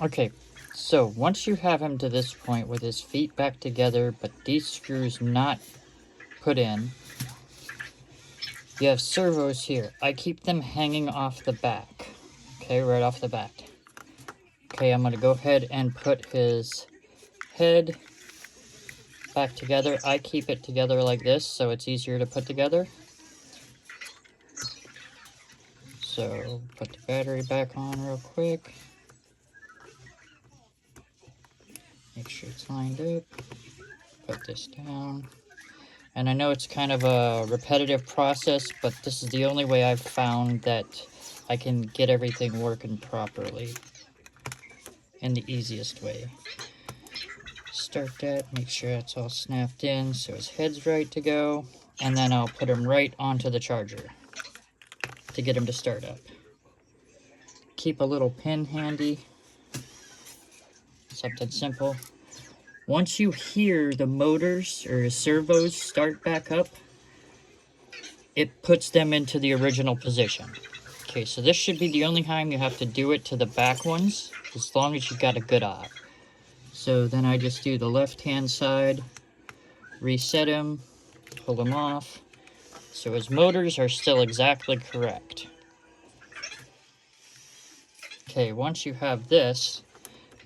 Okay, so once you have him to this point with his feet back together, but these screws not put in, you have servos here. I keep them hanging off the back. Okay, right off the bat. Okay, I'm going to go ahead and put his head back together. I keep it together like this so it's easier to put together. So put the battery back on real quick. Make sure it's lined up. Put this down. And I know it's kind of a repetitive process, but this is the only way I've found that I can get everything working properly in the easiest way. Start that, make sure it's all snapped in so his head's right to go, and then I'll put him right onto the charger to get him to start up. Keep a little pin handy, something simple. Once you hear the motors or servos start back up, it puts them into the original position. Okay, so this should be the only time you have to do it to the back ones, as long as you've got a good eye. So then I just do the left-hand side, reset him, pull him off, so his motors are still exactly correct. Okay, once you have this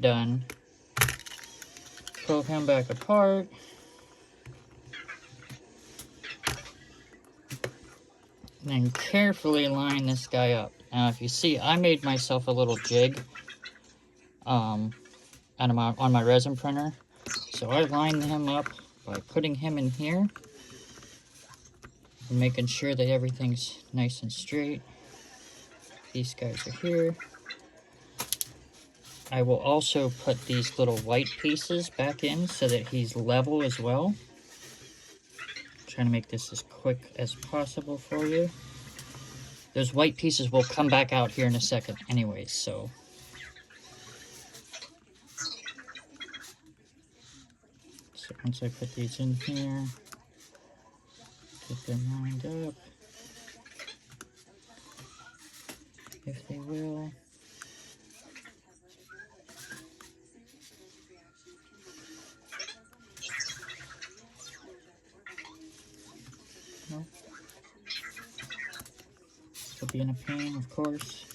done, pull him back apart. And then carefully line this guy up. Now, if you see, I made myself a little jig on my resin printer. So I line him up by putting him in here and making sure that everything's nice and straight. These guys are here. I will also put these little white pieces back in so that he's level as well. I'm trying to make this as quick as possible for you. Those white pieces will come back out here in a second anyways, so. So once I put these in here, get them lined up, if they will. Nope. Still being a pain, of course.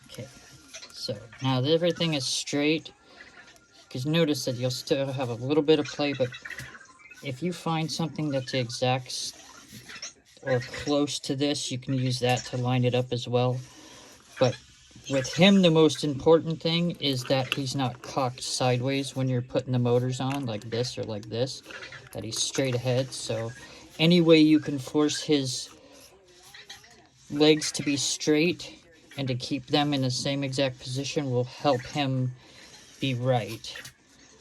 Okay, so now that everything is straight, because notice that you'll still have a little bit of play, but if you find something that's the exact or close to this, you can use that to line it up as well. But with him, the most important thing is that he's not cocked sideways when you're putting the motors on, like this or like this, that he's straight ahead. So any way you can force his legs to be straight and to keep them in the same exact position will help him be right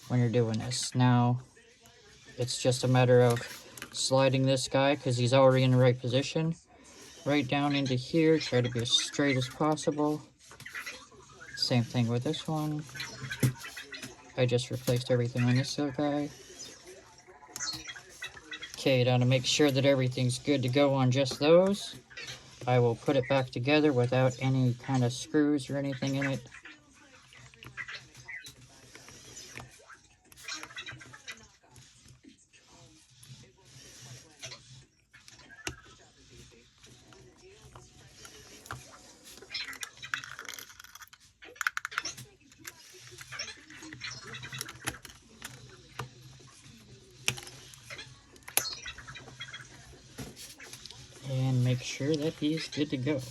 when you're doing this. Now, it's just a matter of sliding this guy, because he's already in the right position, right down into here. Try to be as straight as possible. Same thing with this one. I just replaced everything on this little guy. Okay, now to make sure that everything's good to go on just those, I will put it back together without any kind of screws or anything in it. And make sure that he's good to go.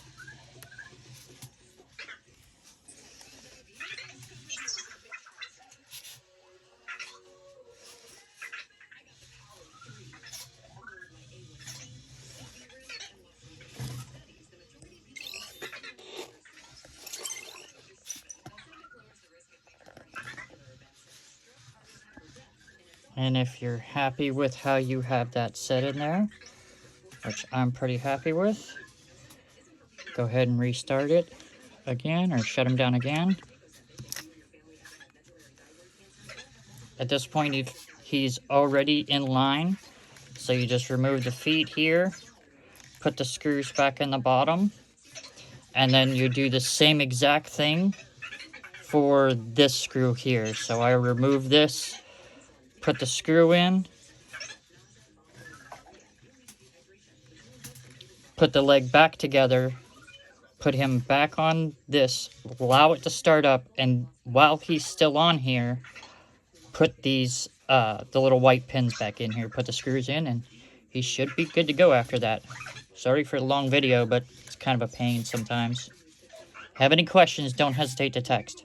And if you're happy with how you have that set in there, which I'm pretty happy with, go ahead and restart it again or shut them down again. At this point, he's already in line. So you just remove the feet here, put the screws back in the bottom, and then you do the same exact thing for this screw here. So I remove this, put the screw in, put the leg back together, put him back on this, allow it to start up, and while he's still on here, put these, the little white pins back in here, put the screws in, and he should be good to go after that. Sorry for the long video, but it's kind of a pain sometimes. Have any questions, don't hesitate to text.